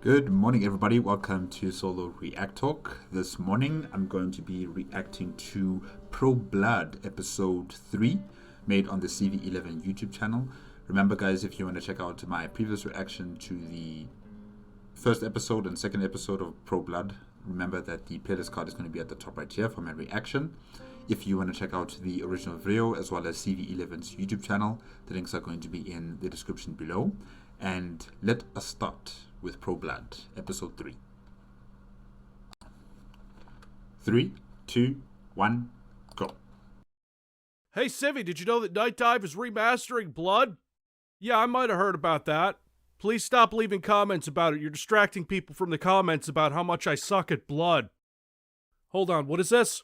Good morning, everybody. Welcome to Solo ReacTalk. This morning, I'm going to be reacting to Pro Blood episode 3, made on the Civvie 11 YouTube channel. Remember, guys, if you want to check out my previous reaction to the first episode and second episode of Pro Blood, remember that the playlist card is going to be at the top right here for my reaction. If you want to check out the original video as well as Civvie 11's YouTube channel, the links are going to be in the description below. And let us start with Pro Blood, episode 3. 3, 2, 1, go. Hey Civvie, did you know that Night Dive is remastering Blood? Yeah, I might have heard about that. Please stop leaving comments about it. You're distracting people from the comments about how much I suck at Blood. Hold on, what is this?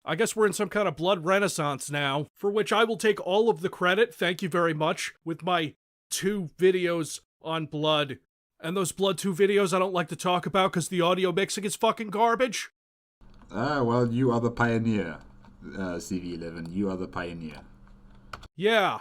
I guess we're in some kind of Blood renaissance now, for which I will take all of the credit, thank you very much, with my 2 videos on Blood. And those Blood 2 videos I don't like to talk about because the audio mixing is fucking garbage. Well, you are the pioneer, Civvie 11. You are the pioneer. Yeah.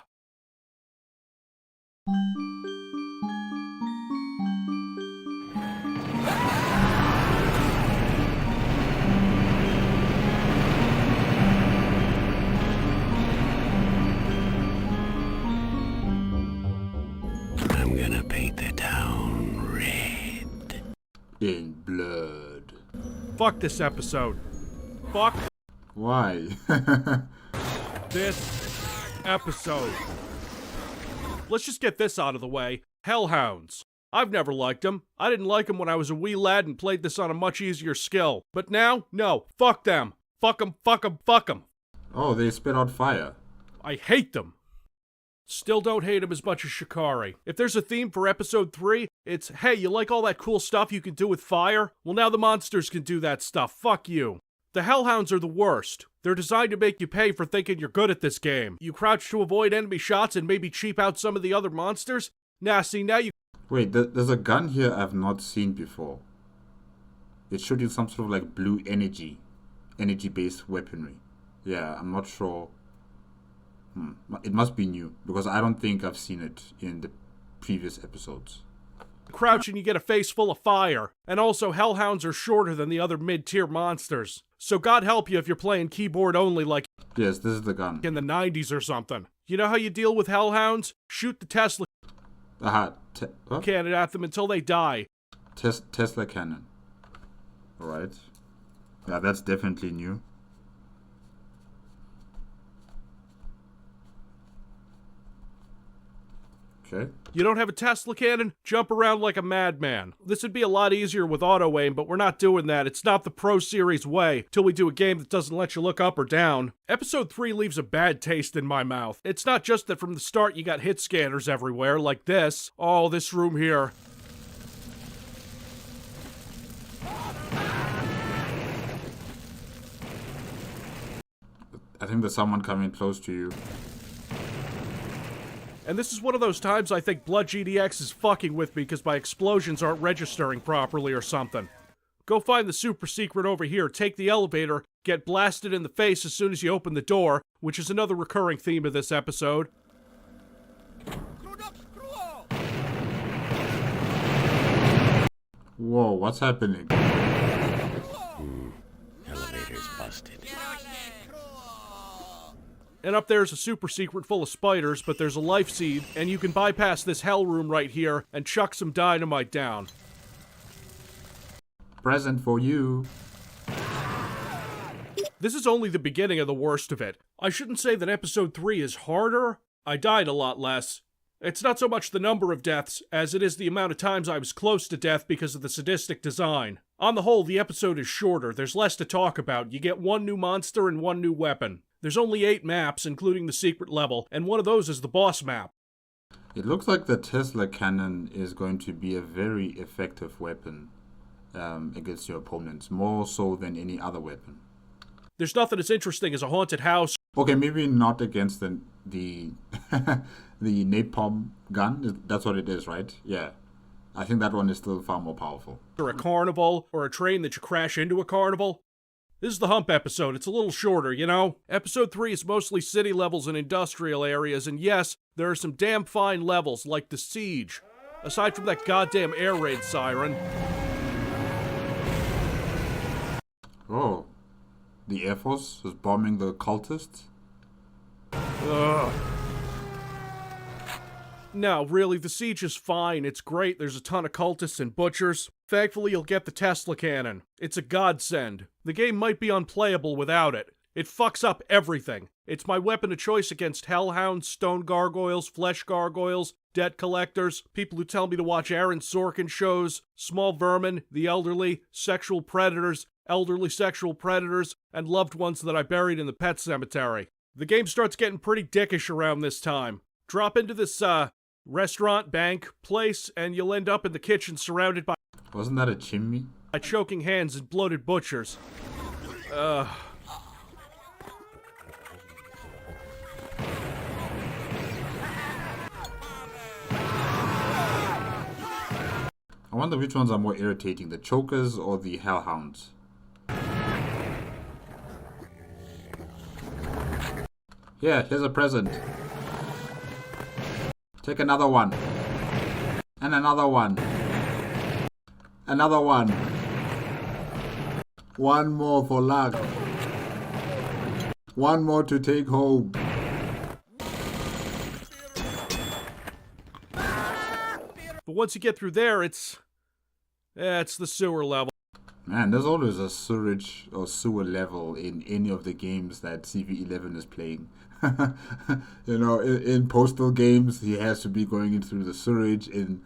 I'm gonna paint the town red. In blood. Fuck this episode. Fuck Why? this episode. Let's just get this out of the way. Hellhounds. I've never liked them. I didn't like them when I was a wee lad and played this on a much easier skill. But now, no. Fuck them. Fuck them, fuck them, fuck them. Oh, they spit out fire. I hate them. Still don't hate him as much as Shikari. If there's a theme for episode 3, it's, hey, you like all that cool stuff you can do with fire? Well, now the monsters can do that stuff. Fuck you. The Hellhounds are the worst. They're designed to make you pay for thinking you're good at this game. You crouch to avoid enemy shots and maybe cheap out some of the other monsters? Nah, see, now you... Wait, there's a gun here I've not seen before. It's shooting some sort of like blue energy-based weaponry. Yeah, I'm not sure. It must be new, because I don't think I've seen it in the previous episodes. Crouch and you get a face full of fire. And also, Hellhounds are shorter than the other mid-tier monsters. So God help you if you're playing keyboard only like Yes, this is the gun. in the 90s or something. You know how you deal with Hellhounds? Shoot the Tesla Aha, what? cannon at them until they die. Tesla cannon. Alright. Yeah, that's definitely new. Okay. You don't have a Tesla cannon? Jump around like a madman. This would be a lot easier with auto aim, but we're not doing that. It's not the Pro Series way, till we do a game that doesn't let you look up or down. Episode 3 leaves a bad taste in my mouth. It's not just that from the start you got hit scanners everywhere, like this. Oh, this room here. I think there's someone coming close to you. And this is one of those times I think Blood GDX is fucking with me because my explosions aren't registering properly or something. Go find the super secret over here, take the elevator, get blasted in the face as soon as you open the door, which is another recurring theme of this episode. Whoa, what's happening? Elevator's busted. And up there's a super secret full of spiders, but there's a life seed, and you can bypass this hell room right here and chuck some dynamite down. Present for you. This is only the beginning of the worst of it. I shouldn't say that episode 3 is harder. I died a lot less. It's not so much the number of deaths as it is the amount of times I was close to death because of the sadistic design. On the whole, the episode is shorter. There's less to talk about. You get 1 new monster and 1 new weapon. There's only 8 maps, including the secret level, and one of those is the boss map. It looks like the Tesla cannon is going to be a very effective weapon against your opponents, more so than any other weapon. There's nothing as interesting as a haunted house. Okay, maybe not against the the napalm gun. That's what it is, right? Yeah. I think that one is still far more powerful. Or a carnival, or a train that you crash into a carnival. This is the Hump episode. It's a little shorter, you know? Episode 3 is mostly city levels and industrial areas, and yes, there are some damn fine levels, like the Siege. Aside from that goddamn air raid siren. Oh, the Air Force is bombing the cultists? Ugh. No, really, the siege is fine. It's great. There's a ton of cultists and butchers. Thankfully, you'll get the Tesla cannon. It's a godsend. The game might be unplayable without it. It fucks up everything. It's my weapon of choice against hellhounds, stone gargoyles, flesh gargoyles, debt collectors, people who tell me to watch Aaron Sorkin shows, small vermin, the elderly, sexual predators, elderly sexual predators, and loved ones that I buried in the pet cemetery. The game starts getting pretty dickish around this time. Drop into this, restaurant, bank, place, and you'll end up in the kitchen surrounded by— Wasn't that a chimney? choking hands and bloated butchers. I wonder which ones are more irritating, the chokers or the hellhounds. Here, here's a present. Take another one. And another one. Another one. One more for luck. One more to take home. But once you get through there, it's the sewer level. Man, there's always a sewage or sewer level in any of the games that CV11 is playing. You know, in Postal games, he has to be going in through the sewage. In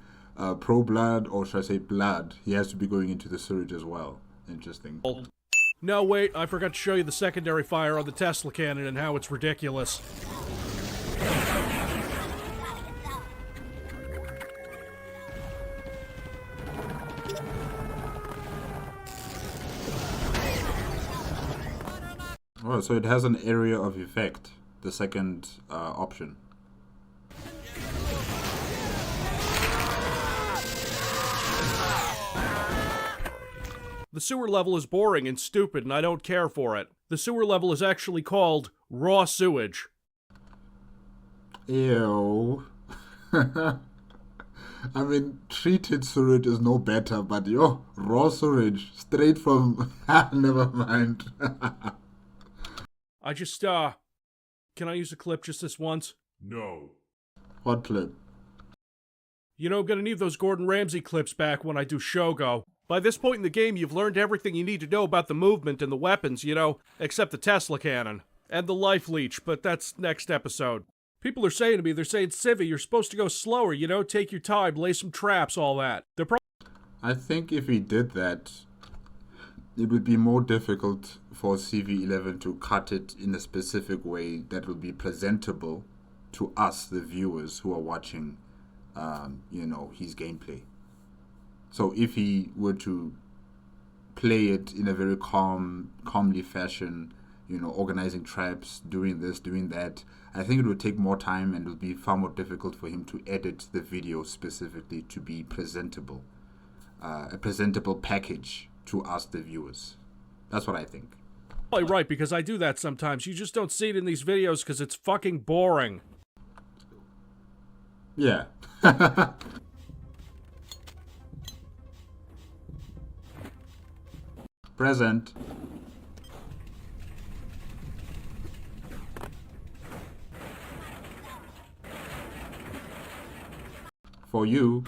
Pro Blood, or should I say Blood, he has to be going into the sewage as well. Interesting. No, wait, I forgot to show you the secondary fire on the Tesla cannon and how it's ridiculous. Oh, so it has an area of effect, the second option. The sewer level is boring and stupid, and I don't care for it. The sewer level is actually called raw sewage. Ew. I mean, treated sewage is no better, but yo, raw sewage, straight from... Never mind. I just, can I use a clip just this once? No. What clip? You know, I'm gonna need those Gordon Ramsay clips back when I do Shogo. By this point in the game, you've learned everything you need to know about the movement and the weapons, you know, except the Tesla cannon. And the life leech, but that's next episode. People are saying to me, they're saying, Civvie, you're supposed to go slower, you know, take your time, lay some traps, all that. I think if he did that, it would be more difficult for CV11 to cut it in a specific way that will be presentable to us, the viewers who are watching, you know, his gameplay. So if he were to play it in a very calmly fashion, you know, organizing traps, doing this, doing that, I think it would take more time and it would be far more difficult for him to edit the video specifically to be presentable. A presentable package to us, the viewers. That's what I think. Probably right, because I do that sometimes. You just don't see it in these videos because it's fucking boring. Yeah. Present. For you.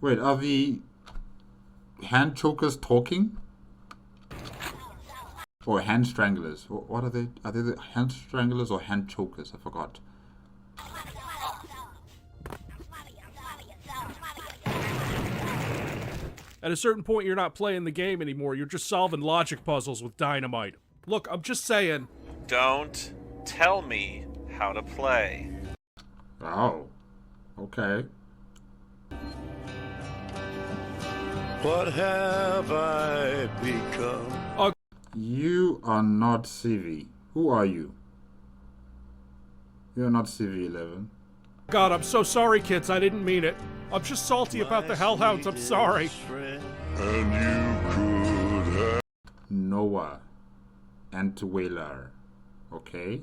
Wait, are the hand chokers talking? Or hand stranglers? What are they? Are they the hand stranglers or hand chokers? I forgot. At a certain point, you're not playing the game anymore. You're just solving logic puzzles with dynamite. Look, I'm just saying. Don't tell me how to play. Oh. Okay. What have I become? You are not Civvie. Who are you? You're not CV11. God, I'm so sorry, kids. I didn't mean it. I'm just salty about the hellhounds. I'm sorry. And you could have... Noah. Antweiler. Okay.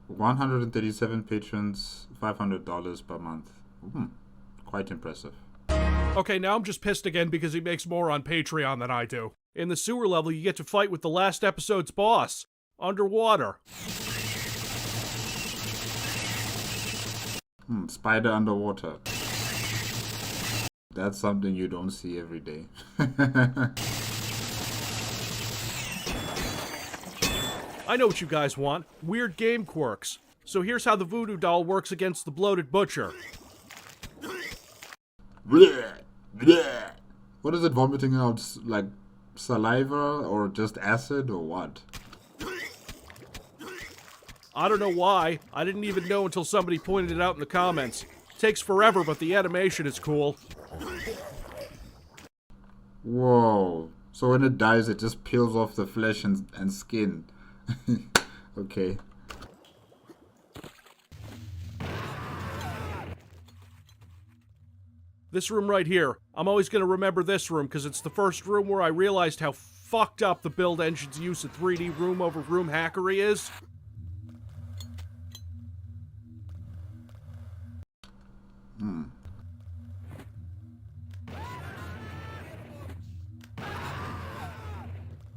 137 patrons, $500 per month. Quite impressive. Okay, now I'm just pissed again because he makes more on Patreon than I do. In the sewer level, you get to fight with the last episode's boss. Underwater. Spider underwater. That's something you don't see every day. I know what you guys want. Weird game quirks. So here's how the voodoo doll works against the bloated butcher. What is it vomiting out? Like saliva or just acid or what? I don't know why. I didn't even know until somebody pointed it out in the comments. Takes forever, but the animation is cool. Whoa. So when it dies, it just peels off the flesh and skin. Okay. This room right here. I'm always going to remember this room because it's the first room where I realized how fucked up the build engine's use of 3D room over room hackery is.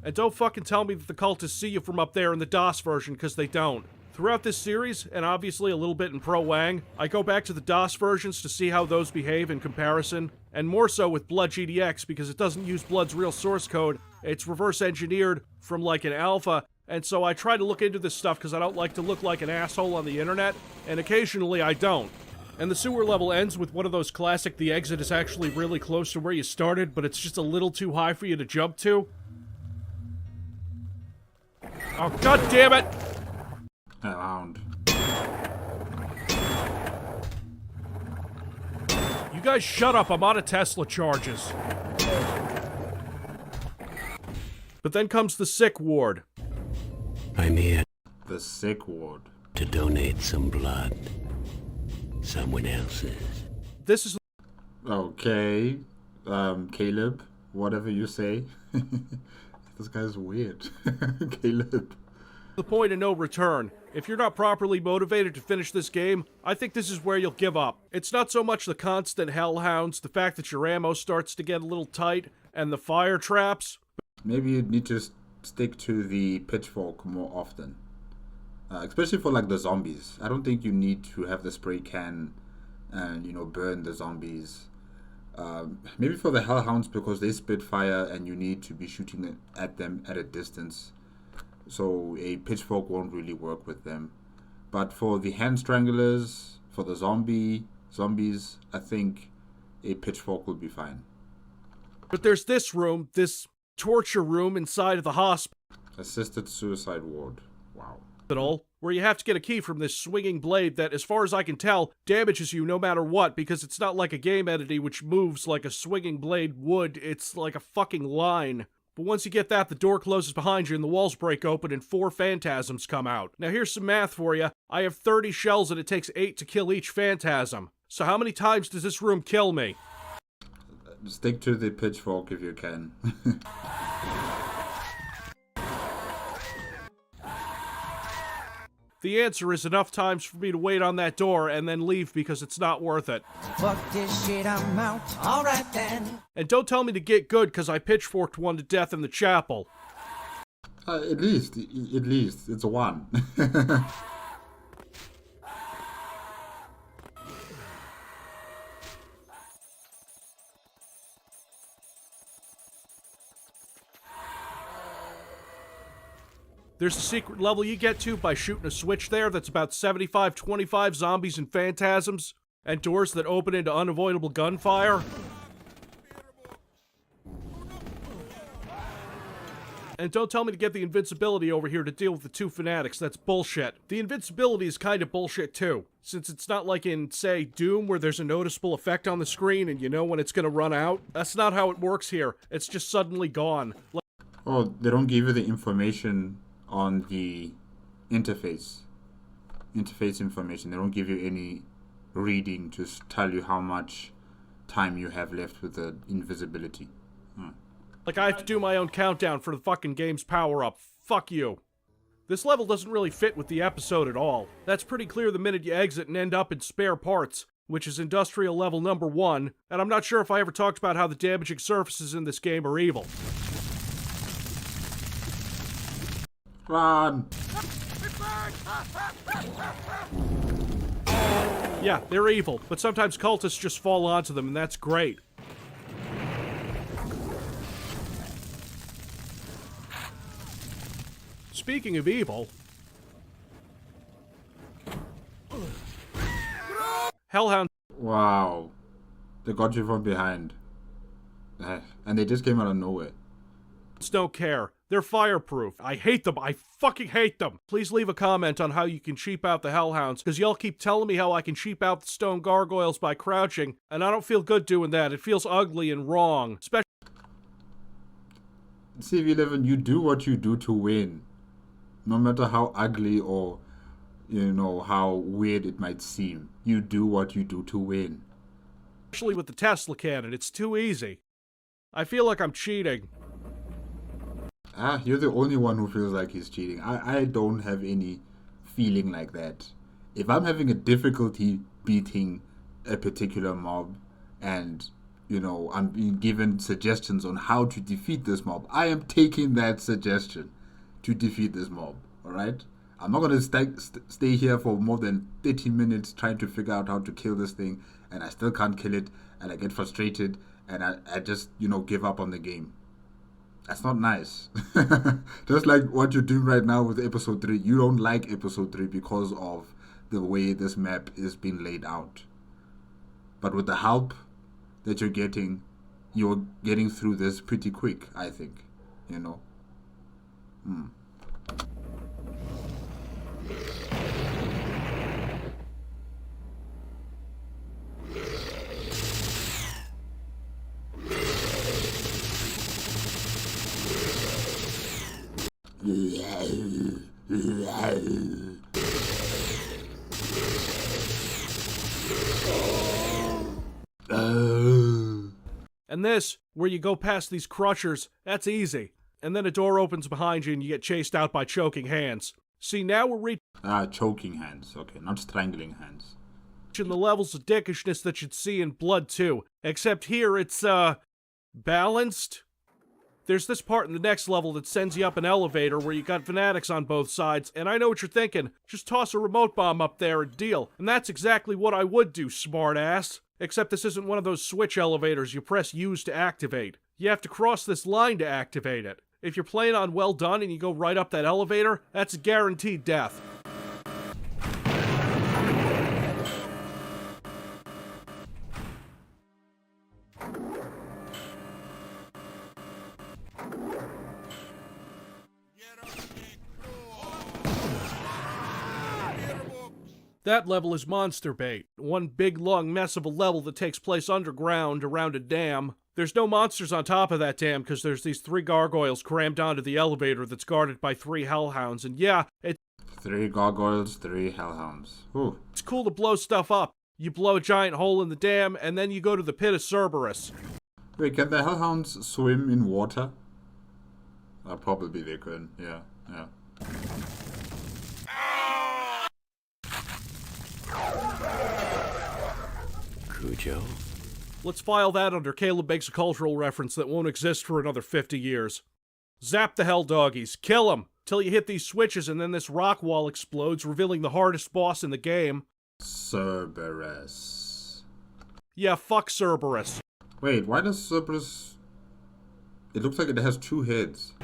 And don't fucking tell me that the cultists see you from up there in the DOS version, because they don't. Throughout this series, and obviously a little bit in Pro Wang, I go back to the DOS versions to see how those behave in comparison, and more so with Blood GDX because it doesn't use Blood's real source code, it's reverse engineered from like an alpha, and so I try to look into this stuff because I don't like to look like an asshole on the internet, and occasionally I don't. And the sewer level ends with one of those classic the exit is actually really close to where you started, but it's just a little too high for you to jump to. Oh, god damn it! Around. You guys shut up, I'm out of Tesla charges. But then comes the sick ward. I'm here The sick ward. to donate some blood. Someone else's. This is Okay. Caleb, whatever you say. This guy's weird. Caleb. the point of no return. If you're not properly motivated to finish this game, I think this is where you'll give up. It's not so much the constant hellhounds, the fact that your ammo starts to get a little tight, and the fire traps. Maybe you need to stick to the pitchfork more often. Especially for like the zombies. I don't think you need to have the spray can and, you know, burn the zombies. Maybe for the hellhounds because they spit fire and you need to be shooting at them at a distance. So a pitchfork won't really work with them. But for the hand stranglers, for the zombies, I think a pitchfork will be fine. But there's this room, this torture room inside of the hospital, Assisted suicide ward. Wow. where you have to get a key from this swinging blade that, as far as I can tell, damages you no matter what, because it's not like a game entity which moves like a swinging blade would, it's like a fucking line. But once you get that, the door closes behind you and the walls break open and 4 phantasms come out. Now here's some math for you. I have 30 shells and it takes 8 to kill each phantasm. So how many times does this room kill me? Stick to the pitchfork if you can. The answer is enough times for me to wait on that door and then leave because it's not worth it. Fuck this shit, I'm out. Alright then. And don't tell me to get good because I pitchforked one to death in the chapel. At least, it's a 1. There's a secret level you get to by shooting a switch there that's about 75-25 zombies and phantasms, and doors that open into unavoidable gunfire. And don't tell me to get the invincibility over here to deal with the 2 fanatics, that's bullshit. The invincibility is kind of bullshit too, since it's not like in, say, Doom where there's a noticeable effect on the screen and you know when it's gonna run out. That's not how it works here, it's just suddenly gone. Oh, they don't give you the information on the interface information. They don't give you any reading to tell you how much time you have left with the invisibility. Like I have to do my own countdown for the fucking game's power-up. Fuck you. This level doesn't really fit with the episode at all. That's pretty clear the minute you exit and end up in spare parts, which is industrial level number 1, and I'm not sure if I ever talked about how the damaging surfaces in this game are evil. Run! Yeah, they're evil, but sometimes cultists just fall onto them, and that's great. Speaking of evil... Hellhound... Wow. They got you from behind. And they just came out of nowhere. Don't care. They're fireproof. I hate them. I fucking hate them. Please leave a comment on how you can cheap out the Hellhounds, because y'all keep telling me how I can cheap out the stone gargoyles by crouching, and I don't feel good doing that. It feels ugly and wrong. Especially Civvie 11, you do what you do to win. No matter how ugly or, you know, how weird it might seem. You do what you do to win. Especially with the Tesla cannon. It's too easy. I feel like I'm cheating. You're the only one who feels like he's cheating. I don't have any feeling like that. If I'm having a difficulty beating a particular mob and, you know, I'm being given suggestions on how to defeat this mob, I am taking that suggestion to defeat this mob, alright? I'm not going to stay here for more than 30 minutes trying to figure out how to kill this thing, and I still can't kill it, and I get frustrated, and I just, you know, give up on the game. That's not nice. Just like what you're doing right now with episode 3. You don't like episode 3 because of the way this map is being laid out. But with the help that you're getting through this pretty quick, I think. You know? And this, where you go past these crushers, that's easy. And then a door opens behind you and you get chased out by choking hands. See, now we're reaching choking hands. Okay, not strangling hands. the levels of dickishness that you'd see in Blood 2. Except here it's, balanced? There's this part in the next level that sends you up an elevator where you got fanatics on both sides, and I know what you're thinking. Just toss a remote bomb up there and deal. And that's exactly what I would do, smartass. Except this isn't one of those switch elevators you press use to activate. You have to cross this line to activate it. If you're playing on Well Done and you go right up that elevator, that's a guaranteed death. That level is monster bait. One big long mess of a level that takes place underground around a dam. There's no monsters on top of that dam because there's these 3 gargoyles crammed onto the elevator that's guarded by 3 hellhounds. And yeah, 3 gargoyles, 3 hellhounds. Ooh. It's cool to blow stuff up. You blow a giant hole in the dam and then you go to the pit of Cerberus. Wait, can the hellhounds swim in water? Probably they could, yeah. Cujo? Let's file that under Caleb makes a cultural reference that won't exist for another 50 years. Zap the hell doggies. Kill them till you hit these switches and then this rock wall explodes, revealing the hardest boss in the game. Cerberus. Yeah, fuck Cerberus. Wait, why does Cerberus... It looks like it has 2 heads.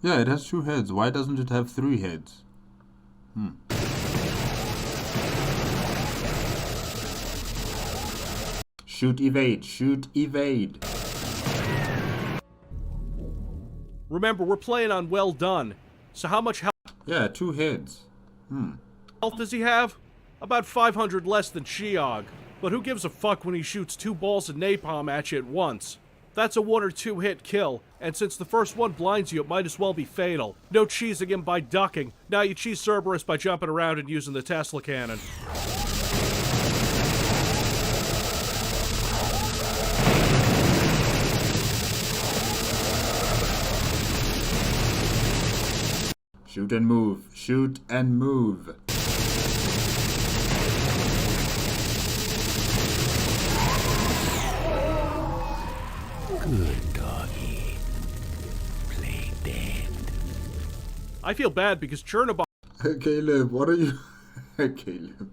Yeah, it has 2 heads. Why doesn't it have 3 heads? Shoot, evade. Shoot, evade. Remember, we're playing on Well Done. So how much health... Yeah, 2 heads. health does he have? About 500 less than Sheog. But who gives a fuck when he shoots 2 balls of napalm at you at once? That's a 1 or 2 hit kill, and since the first one blinds you, it might as well be fatal. No cheesing him by ducking. Now you cheese Cerberus by jumping around and using the Tesla cannon. Shoot and move. Shoot and move. Good doggy. Play dead. I feel bad because Chernobyl Caleb, what are you... Caleb.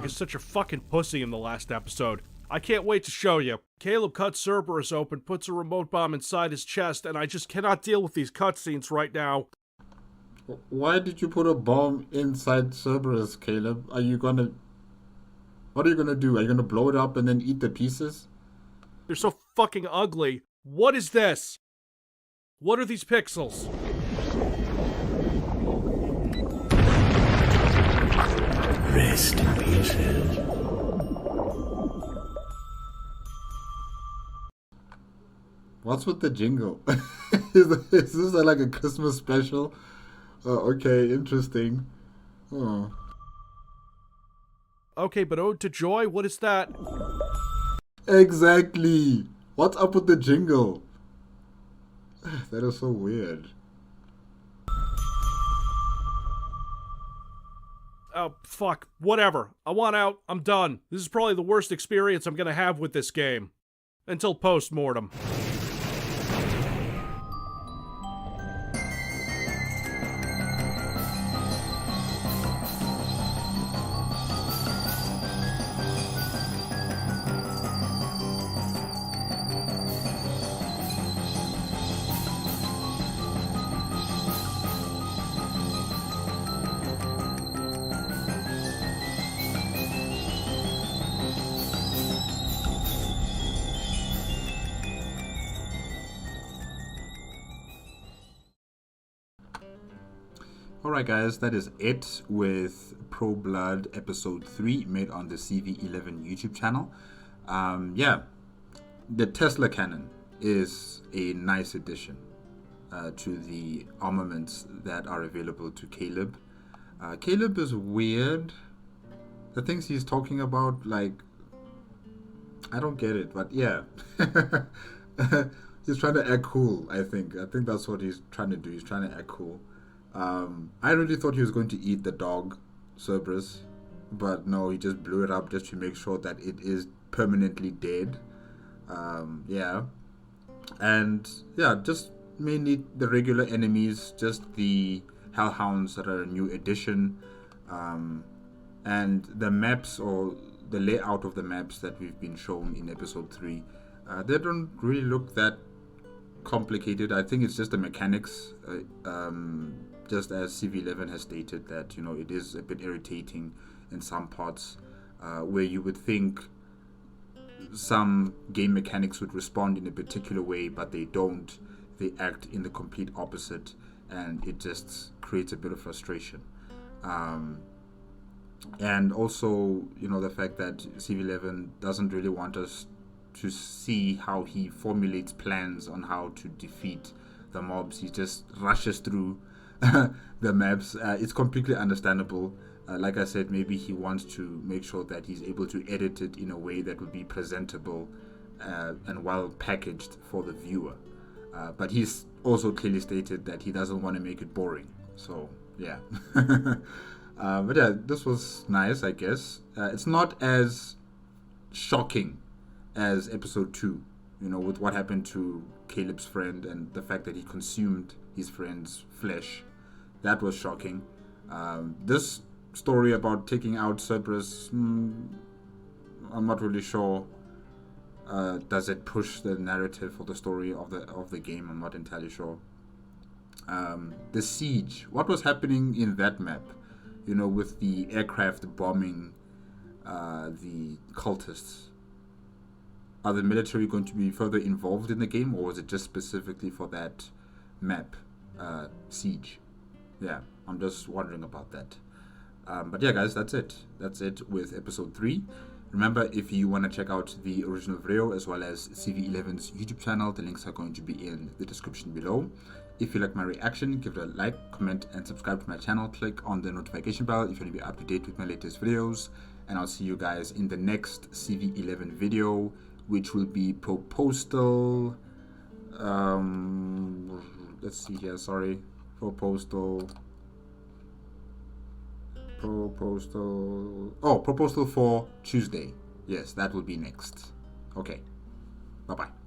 is such a fucking pussy in the last episode. I can't wait to show you. Caleb cuts Cerberus open, puts a remote bomb inside his chest, and I just cannot deal with these cutscenes right now. Why did you put a bomb inside Cerberus, Caleb? Are you gonna... What are you gonna do? Are you gonna blow it up and then eat the pieces? They're so fucking ugly. What is this? What are these pixels? Rest in pieces. What's with the jingle? is this like a Christmas special? Okay, interesting. Oh. Okay, but Ode to Joy, what is that? Exactly. What's up with the jingle? That is so weird. Oh, fuck. Whatever. I want out. I'm done. This is probably the worst experience I'm gonna have with this game. Until post-mortem. Alright guys, that is it with Pro Blood episode 3 made on the Civvie 11 YouTube channel. Yeah, the Tesla cannon is a nice addition to the armaments that are available to Caleb. Caleb is weird. The things he's talking about, like, I don't get it, but yeah. He's trying to act cool, I think. I think that's what he's trying to do. He's trying to act cool. I really thought he was going to eat the dog, Cerberus, but no, he just blew it up just to make sure that it is permanently dead. Yeah. And yeah, just mainly the regular enemies, just the hellhounds that are a new addition, and the maps, or the layout of the maps that we've been shown in episode 3, they don't really look that complicated. I think it's just the mechanics, just as Civvie 11 has stated, that, you know, it is a bit irritating in some parts, where you would think some game mechanics would respond in a particular way, but they don't. They act in the complete opposite, and it just creates a bit of frustration. And also, you know, the fact that Civvie 11 doesn't really want us to see how he formulates plans on how to defeat the mobs. He just rushes through the maps. It's completely understandable. Like I said, maybe he wants to make sure that he's able to edit it in a way that would be presentable and well packaged for the viewer. But he's also clearly stated that he doesn't want to make it boring. So, yeah. But yeah, this was nice, I guess. It's not as shocking as episode 2, you know, with what happened to Caleb's friend and the fact that he consumed his friend's flesh. That was shocking. This story about taking out Cerberus, I'm not really sure. Does it push the narrative or the story of the game? I'm not entirely sure. The siege. What was happening in that map? You know, with the aircraft bombing the cultists. Are the military going to be further involved in the game, or was it just specifically for that map, siege? Yeah, I'm just wondering about that. But yeah, guys, that's it. That's it with episode 3. Remember, if you want to check out the original video as well as Civvie 11's YouTube channel, the links are going to be in the description below. If you like my reaction, give it a like, comment, and subscribe to my channel. Click on the notification bell if you want to be up to date with my latest videos. And I'll see you guys in the next Civvie 11 video, which will be proposal. Let's see here. Sorry Proposal. Oh, proposal for Tuesday. Yes, that will be next. Okay. Bye-bye.